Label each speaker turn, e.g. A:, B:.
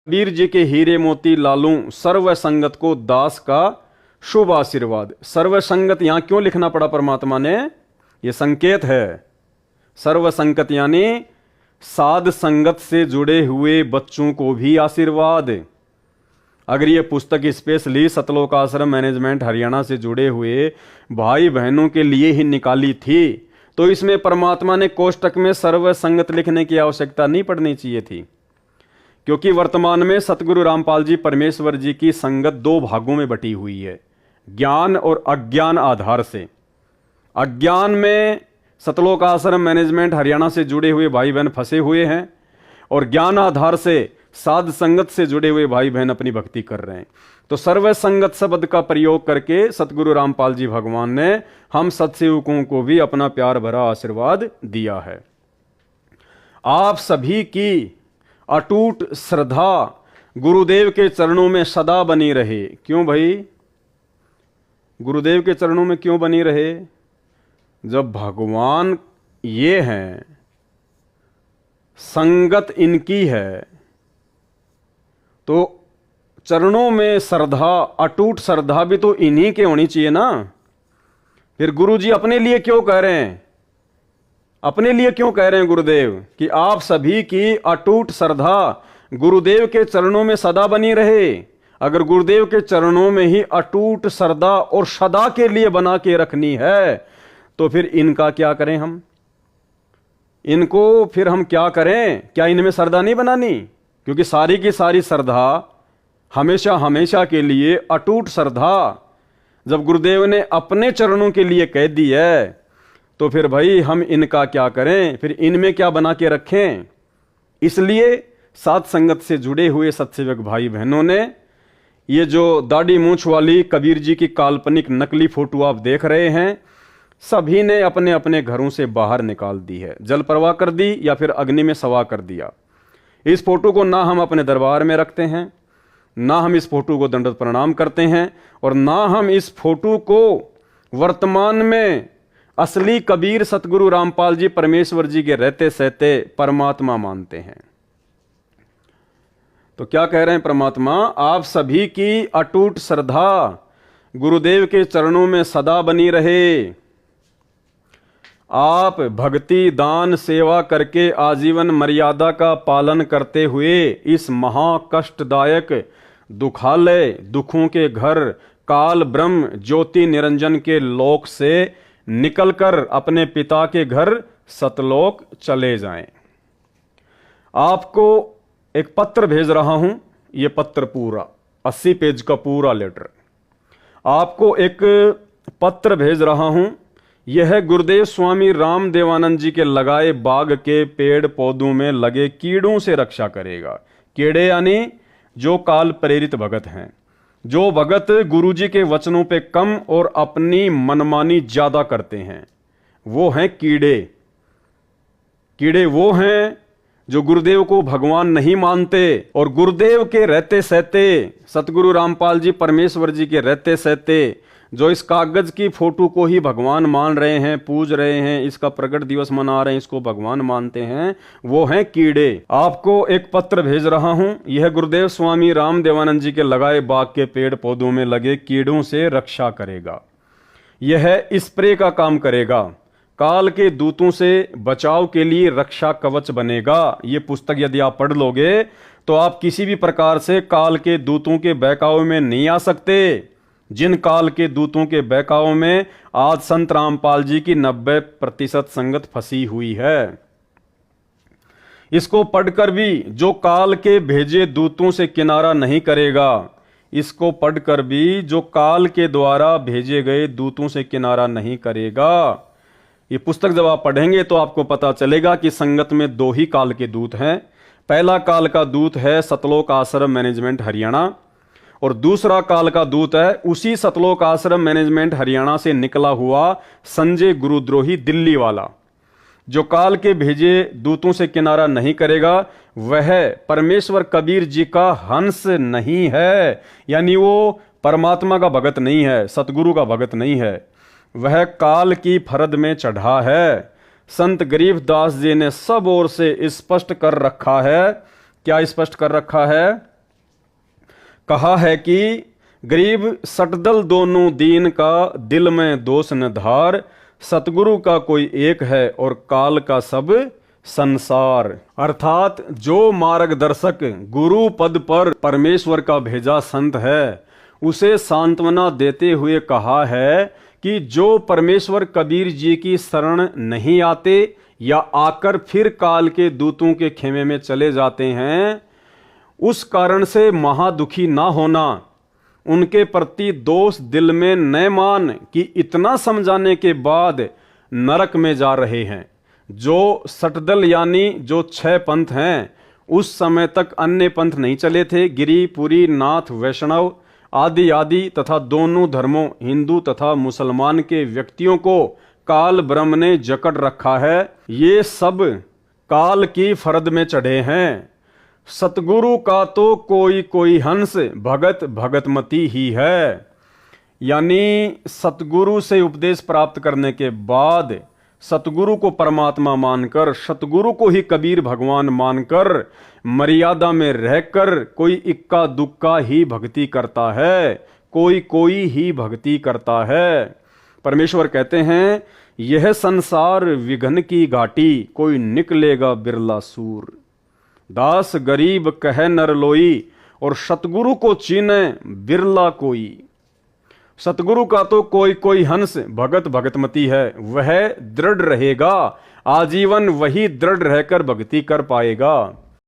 A: कबीर जी के हीरे मोती लालूं सर्व संगत को दास का शुभ आशीर्वाद। सर्व संगत यहां क्यों लिखना पड़ा परमात्मा ने? यह संकेत है। सर्व संगत यानी साध संगत से जुड़े हुए बच्चों को भी आशीर्वाद। अगर ये पुस्तक स्पेशली सतलोक आश्रम मैनेजमेंट हरियाणा से जुड़े हुए भाई बहनों के लिए ही निकाली थी तो इसमें परमात्मा ने कोष्टक में सर्व संगत लिखने की आवश्यकता नहीं पड़नी चाहिए थी, क्योंकि वर्तमान में सतगुरु रामपाल जी परमेश्वर जी की संगत दो भागों में बटी हुई है, ज्ञान और अज्ञान आधार से। अज्ञान में सतलोक आश्रम मैनेजमेंट हरियाणा से जुड़े हुए भाई बहन फंसे हुए हैं और ज्ञान आधार से साध संगत से जुड़े हुए भाई बहन अपनी भक्ति कर रहे हैं। तो सर्व संगत शब्द का प्रयोग करके सतगुरु रामपाल जी भगवान ने हम सत्सेवकों को भी अपना प्यार भरा आशीर्वाद दिया है। आप सभी की अटूट श्रद्धा गुरुदेव के चरणों में सदा बनी रहे। क्यों भाई? गुरुदेव के चरणों में क्यों बनी रहे? जब भगवान ये हैं, संगत इनकी है, तो चरणों में श्रद्धा, अटूट श्रद्धा भी तो इन्हीं के होनी चाहिए ना। फिर गुरु जी अपने लिए क्यों कह रहे हैं? अपने लिए क्यों कह रहे हैं गुरुदेव कि आप सभी की अटूट श्रद्धा गुरुदेव के चरणों में सदा बनी रहे? अगर गुरुदेव के चरणों में ही अटूट श्रद्धा और सदा के लिए बना के रखनी है तो फिर इनका क्या करें हम? इनको फिर हम क्या करें? क्या इनमें श्रद्धा नहीं बनानी? क्योंकि सारी की सारी श्रद्धा हमेशा हमेशा के लिए अटूट श्रद्धा जब गुरुदेव ने अपने चरणों के लिए कह दी है तो फिर भाई हम इनका क्या करें? फिर इनमें क्या बना के रखें? इसलिए साध संगत से जुड़े हुए सत्सेवक भाई बहनों ने ये जो दाढ़ी मूंछ वाली कबीर जी की काल्पनिक नकली फोटो आप देख रहे हैं, सभी ने अपने अपने घरों से बाहर निकाल दी है, जल प्रवाह कर दी या फिर अग्नि में सवा कर दिया। इस फोटो को ना हम अपने दरबार में रखते हैं, ना हम इस फोटो को दंडवत प्रणाम करते हैं और ना हम इस फोटो को वर्तमान में असली कबीर सतगुरु रामपाल जी परमेश्वर जी के रहते सहते परमात्मा मानते हैं। तो क्या कह रहे हैं परमात्मा? आप सभी की अटूट श्रद्धा गुरुदेव के चरणों में सदा बनी रहे। आप भक्ति, दान, सेवा करके आजीवन मर्यादा का पालन करते हुए इस महाकष्टदायक दुखालय, दुखों के घर, काल ब्रह्म ज्योति निरंजन के लोक से निकलकर अपने पिता के घर सतलोक चले जाएं। आपको एक पत्र भेज रहा हूं। यह पत्र पूरा 80 पेज का पूरा लेटर आपको एक पत्र भेज रहा हूं। यह गुरुदेव स्वामी राम देवानंद जी के लगाए बाग के पेड़ पौधों में लगे कीड़ों से रक्षा करेगा। कीड़े यानी जो काल प्रेरित भगत हैं, जो भगत गुरु जी के वचनों पे कम और अपनी मनमानी ज्यादा करते हैं, वो हैं कीड़े। कीड़े वो हैं जो गुरुदेव को भगवान नहीं मानते और गुरुदेव के रहते सहते, सतगुरु रामपाल जी परमेश्वर जी के रहते सहते जो इस कागज की फोटो को ही भगवान मान रहे हैं, पूज रहे हैं, इसका प्रकट दिवस मना रहे हैं, इसको भगवान मानते हैं, वो हैं कीड़े। आपको एक पत्र भेज रहा हूं। यह गुरुदेव स्वामी राम देवानंद जी के लगाए बाग के पेड़ पौधों में लगे कीड़ों से रक्षा करेगा। यह स्प्रे का काम करेगा, काल के दूतों से बचाव के लिए रक्षा कवच बनेगा। ये पुस्तक यदि आप पढ़ लोगे तो आप किसी भी प्रकार से काल के दूतों के बहकाव में नहीं आ सकते। जिन काल के दूतों के बहकाव में आज संत रामपाल जी की 90% संगत फंसी हुई है, इसको पढ़कर भी जो काल के भेजे दूतों से किनारा नहीं करेगा, इसको पढ़कर भी जो काल के द्वारा भेजे गए दूतों से किनारा नहीं करेगा। ये पुस्तक जब आप पढ़ेंगे तो आपको पता चलेगा कि संगत में दो ही काल के दूत हैं। पहला काल का दूत है सतलोक आश्रम मैनेजमेंट हरियाणा और दूसरा काल का दूत है उसी सतलोक आश्रम मैनेजमेंट हरियाणा से निकला हुआ संजय गुरुद्रोही दिल्ली वाला। जो काल के भेजे दूतों से किनारा नहीं करेगा वह परमेश्वर कबीर जी का हंस नहीं है, यानी वो परमात्मा का भगत नहीं है, सतगुरु का भगत नहीं है, वह काल की फरद में चढ़ा है। संत गरीबदास जी ने सब ओर से स्पष्ट कर रखा है। क्या स्पष्ट कर रखा है? कहा है कि गरीब सटदल दोनों दीन का, दिल में दोष न धार, सतगुरु का कोई एक है और काल का सब संसार। अर्थात जो मार्गदर्शक गुरु पद पर परमेश्वर का भेजा संत है, उसे सांत्वना देते हुए कहा है कि जो परमेश्वर कबीर जी की शरण नहीं आते या आकर फिर काल के दूतों के खेमे में चले जाते हैं, उस कारण से महादुखी ना होना, उनके प्रति दोष दिल में न मान कि इतना समझाने के बाद नरक में जा रहे हैं। जो सटदल यानी जो 6 पंथ हैं, उस समय तक अन्य पंथ नहीं चले थे। गिरि, पुरी, नाथ, वैष्णव आदि आदि तथा दोनों धर्मों हिंदू तथा मुसलमान के व्यक्तियों को काल ब्रह्म ने जकड़ रखा है। ये सब काल की फरद में चढ़े हैं। सतगुरु का तो कोई कोई हंस, भगत भगतमती ही है। यानी सतगुरु से उपदेश प्राप्त करने के बाद सतगुरु को परमात्मा मानकर, सतगुरु को ही कबीर भगवान मानकर, मर्यादा में रहकर कोई इक्का दुक्का ही भक्ति करता है, कोई कोई ही भक्ति करता है। परमेश्वर कहते हैं, यह संसार विघ्न की घाटी, कोई निकलेगा बिरला सूर। दास गरीब कहे नर लोई, और सतगुरु को चीने बिरला कोई। सतगुरु का तो कोई कोई हंस, भगत भगतमती है, वह दृढ़ रहेगा, आजीवन वही दृढ़ रहकर भक्ति कर पाएगा।